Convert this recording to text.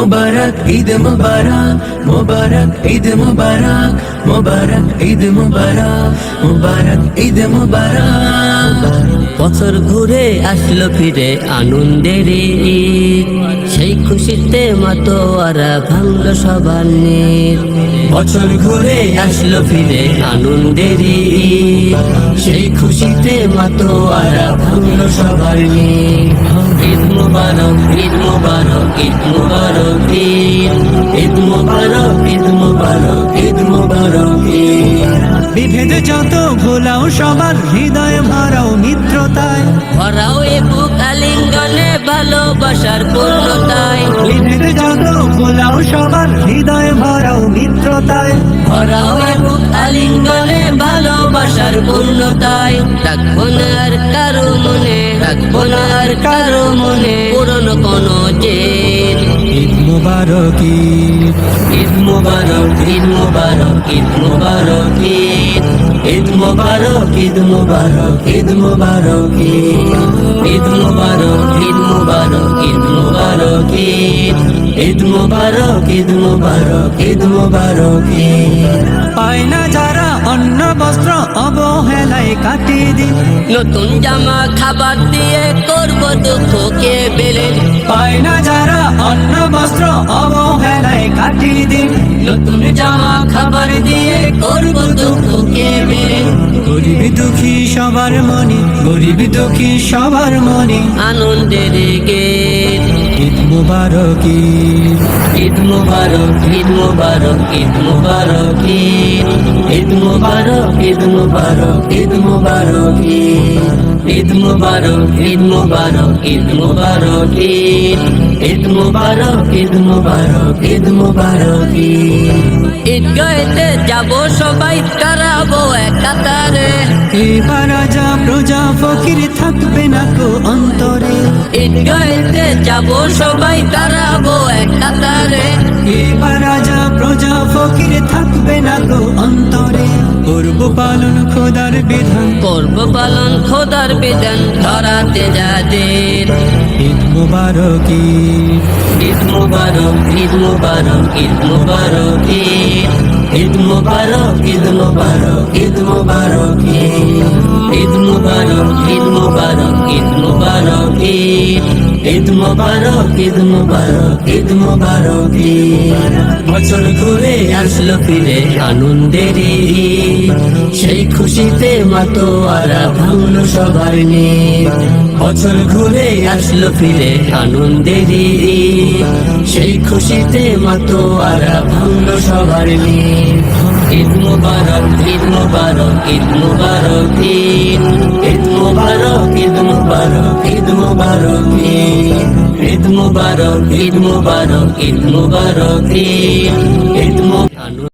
মুবারক, ঈদ মুবারক, মুবারক ঈদ মুবারক, মুবারক ঈদ মুবারক, মুবারক ঈদ মুবারক। বছর ঘুরে আসলো ফিরে আনন্দের ঈদ, সেই খুশিতে মাতোয়ারা ভাঙলো সবার নীর। বছর ঘুরে আসলো ফিরে আনন্দের ঈদ, সেই খুশিতে মাতোয়ারা ভাঙলো সবার নীর। ঈদ মুবারক, ঈদ মুবারক, ঈদ মুবারক ঈদ, ঈদ মুবারক, ঈদ মুবারক, ঈদ মুবারক ঈদ। বিভেদ যত ভোলাও সবার হৃদয় ভরাও মিত্রতায়, ভরাও এ বুক আলিঙ্গনে ভালোবাসার পূর্ণতায়। বিভেদ যত ভোলাও সবার হৃদয় ভরাও মিত্রতায়, ভরাও এ বুক আলিঙ্গনে ভালোবাসার পূর্ণতায়। রাখবো না আর কারো মনে, রাখবো না আর কারো মনে পুরনো কোনো জেদ। ঈদ মুবারক ঈদ, ঈদ মুবারক, ঈদ মুবারক, ঈদ মুবারক ঈদ, ঈদ মুবারক, ঈদ মুবারক, ঈদ মুবারক ঈদ, ঈদ মুবারক, ঈদ মুবারক, ঈদ মুবারক ঈদ, ঈদ মুবারক, ঈদ মুবারক, ঈদ মুবারক ঈদ। পায় না যারা অন্ন বস্ত্র অবহেলায় কাটিয়ে দিন, নতুন জামা খাবার দিয়ে করব দুঃখকে বেলেন। পায় না যারা অন্ন বস্ত্র অবহেলায় কাটিয়ে দিন, নতুন জামা খাবার দিয়ে করব দুঃখকে বেলেন। গরিব দুঃখী সবার মনে, গরিব দুঃখী সবার মনে আনন্দের গীত। ঈদ মুবারক ঈদ, ঈদ মুবারক, ঈদ মুবারক, ঈদ মুবারক ঈদ, ঈদ মুবারক, ঈদ মুবারক, ঈদ মুবারক ঈদ, ঈদ মুবারক, ঈদ মুবারক, ঈদ মুবারক ঈদ, ঈদ মুবারক, ঈদ মুবারক, ঈদ মুবারক ঈদ। ঈদগাহেতে যাব সবাই কারাবো এক কাতারে, এবার রাজা প্রজা ফকির থাকবে না কো অন্তরে, ঈদগাহেতে যাব সবাই কারাবো এক কাতারে। এবার রাজা প্রজা ফকির থাকবে না কো অন্তরে, করব পালন খোদার বিধান, করব পালন খোদার বিধান ধরাতে যাদের। ঈদ মুবারক ঈদ, ঈদ মুবারক, ঈদ মুবারক, ঈদ মুবারক ঈদ, ঈদ মুবারক, ঈদ মুবারক, ঈদ মুবারক ঈদ, ঈদ মুবারক, ঈদ মুবারক, ঈদ মুবারক ঈদ, ঈদ মুবারক, ঈদ মুবারক, ঈদ মুবারক ঈদ। বছর ঘুরে আসলো ফিরে আনন্দের ঈদ, সেই খুশিতে মাতোয়ারা ভাঙলো সবার নীর। বছর ঘুরে আসলো ফিরে আনন্দের ঈদ, সেই খুশিতে মাতোয়ারা ভাঙলো সবার নীর। ঈদ মুবারক, ঈদ মুবারক, ঈদ মুবারক ঈদ, ঈদ মুবারক, ঈদ মুবারক, ঈদ মুবারক ঈদ, ঈদ মুবারক, ঈদ মুবারক, ঈদ মুবারক ঈদ, ঈদ মুবারক।